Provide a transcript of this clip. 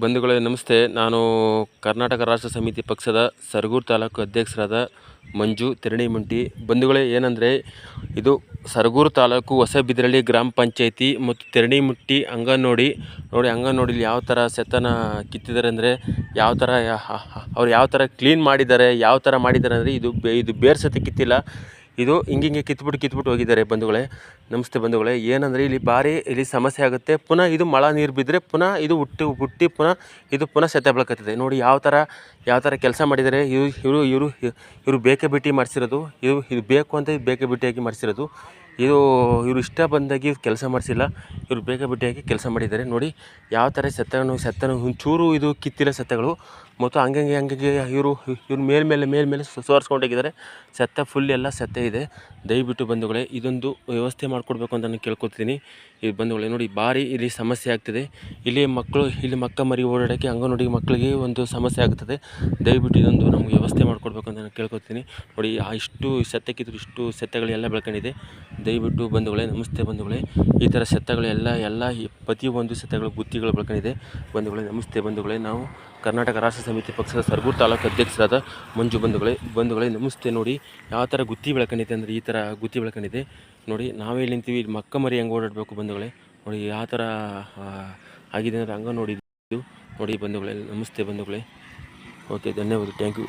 ಬಂಧುಗಳೇ ನಮಸ್ತೆ. ನಾನು ಕರ್ನಾಟಕ ರಾಷ್ಟ್ರ ಸಮಿತಿ ಪಕ್ಷದ ಸರಗೂರು ತಾಲೂಕು ಅಧ್ಯಕ್ಷರಾದ ಮಂಜು ತಿರಣಿಮಂಟಿ. ಬಂಧುಗಳೇ, ಏನಂದರೆ ಇದು ಸರಗೂರು ತಾಲೂಕು ಹೊಸಬಿದರಳ್ಳಿ ಗ್ರಾಮ ಪಂಚಾಯಿತಿ ಮತ್ತು ತಿರಣಿಮಟ್ಟಿ ಅಂಗನವಾಡಿಲಿ ಯಾವ ಥರ ಸೆತ್ತನ ಕಿತ್ತಿದ್ದಾರೆ ಅಂದರೆ ಅವ್ರು ಯಾವ ಥರ ಕ್ಲೀನ್ ಮಾಡಿದ್ದಾರೆ, ಯಾವ ಥರ ಮಾಡಿದ್ದಾರೆ ಅಂದರೆ ಇದು ಬೇರೆ ಸತಿ ಕಿತ್ತಿಲ್ಲ. ಇದು ಹಿಂಗೆ ಕಿತ್ಬಿಟ್ಟು ಹೋಗಿದ್ದಾರೆ. ಬಂಧುಗಳೇ ನಮಸ್ತೆ. ಬಂಧುಗಳೇ, ಏನಂದರೆ ಇಲ್ಲಿ ಸಮಸ್ಯೆ ಆಗುತ್ತೆ. ಪುನಃ ಇದು ಮಳೆ ನೀರು ಬಿದ್ದರೆ ಪುನಃ ಇದು ಹುಟ್ಟಿ ಪುನಃ ಸೆತ್ತೆ ಬೆಳ್ಕತ್ತದೆ. ನೋಡಿ ಯಾವ ಥರ ಕೆಲಸ ಮಾಡಿದ್ದಾರೆ. ಇವರು ಬೇಕೇ ಬಿಟ್ಟು ಮಾಡಿಸಿರೋದು. ಇದು ಬೇಕು ಅಂತ ಬೇಕೇ ಬಿಟ್ಟಿಯಾಗಿ ಮಾಡಿಸಿರೋದು. ಇವರು ಇಷ್ಟ ಬಂದಾಗಿ ಕೆಲಸ ಮಾಡಿಸಿಲ್ಲ. ಇವರು ಬೇಕೇ ಬಿಟ್ಟಿಯಾಗಿ ಕೆಲಸ ಮಾಡಿದ್ದಾರೆ. ನೋಡಿ ಯಾವ ಥರ ಸೆತ್ತನು ಒಂಚೂರು ಇದು ಕಿತ್ತಿಲ್ಲ ಸೆತ್ತಗಳು. ಮತ್ತು ಹಂಗೆ ಇವರು ಮೇಲ್ಮೇಲೆ ಸೋರಿಸ್ಕೊಂಡೋಗಿದ್ದಾರೆ. ಸೆತ್ತ ಫುಲ್ ಎಲ್ಲ ಸೆತ್ತೆ ಇದೆ. ದಯವಿಟ್ಟು ಬಂಧುಗಳೇ ಇದೊಂದು ವ್ಯವಸ್ಥೆ ಮಾಡಿಕೊಡ್ಬೇಕು ಅಂತ ನಾನು ಕೇಳ್ಕೊತೀನಿ. ಈ ಬಂಧುಗಳೇ ನೋಡಿ, ಇಲ್ಲಿ ಸಮಸ್ಯೆ ಆಗ್ತದೆ. ಇಲ್ಲಿ ಮಕ್ಕ ಮರಿ ಓಡಾಡೋಕ್ಕೆ ಅಂಗನವಾಡಿ ಮಕ್ಕಳಿಗೆ ಒಂದು ಸಮಸ್ಯೆ ಆಗುತ್ತದೆ. ದಯವಿಟ್ಟು ಇದೊಂದು ನಮಗೆ ವ್ಯವಸ್ಥೆ ಮಾಡಿಕೊಡ್ಬೇಕು ಅಂತ ನಾನು ಕೇಳ್ಕೊತೀನಿ. ನೋಡಿ ಇಷ್ಟು ಸೆತ್ತಕ್ಕಿದ್ರು ಇಷ್ಟು ಸೆತ್ತಗಳೆಲ್ಲ ಬೆಳ್ಕೊಂಡಿದೆ. ದಯವಿಟ್ಟು ಬಂಧುಗಳೇ ನಮಸ್ತೆ. ಬಂಧುಗಳೇ, ಈ ಥರ ಸೆತ್ತಗಳು ಎಲ್ಲ ಪ್ರತಿಯೊಂದು ಸೆತ್ತಗಳು ಗುತ್ತಿಗಳು ಬೆಳ್ಕೊಂಡಿದೆ. ಬಂಧುಗಳೇ ನಮಸ್ತೆ. ಬಂಧುಗಳೇ, ನಾವು ಕರ್ನಾಟಕ ರಾಷ್ಟ್ರ ಸಮಿತಿ ಪಕ್ಷದ ಸರಗೂರು ತಾಲೂಕು ಅಧ್ಯಕ್ಷರಾದ ಮಂಜು. ಬಂಧುಗಳೇ ನಮಸ್ತೆ. ನೋಡಿ ಯಾವ ಥರ ಗುತ್ತಿ ಬೆಳ್ಕೊಂಡಿದೆ ಅಂದರೆ ಈ ಥರ ಗುತ್ತಿ ಬೆಳ್ಕೊಂಡಿದೆ. ನೋಡಿ ನಾವೇ ನಿಂತೀವಿ, ಮಕ್ಕ ಮರಿ ಹೆಂಗೆ ಓಡಾಡಬೇಕು. ಬಂಧುಗಳೇ ನೋಡಿ ಯಾವ ಥರ ಆಗಿದೆ ಅಂದರೆ ಹಂಗೆ ನೋಡಿ ಬಂಧುಗಳೇ ನಮಸ್ತೆ. ಬಂಧುಗಳೇ ಓಕೆ, ಧನ್ಯವಾದ, ಥ್ಯಾಂಕ್ ಯು.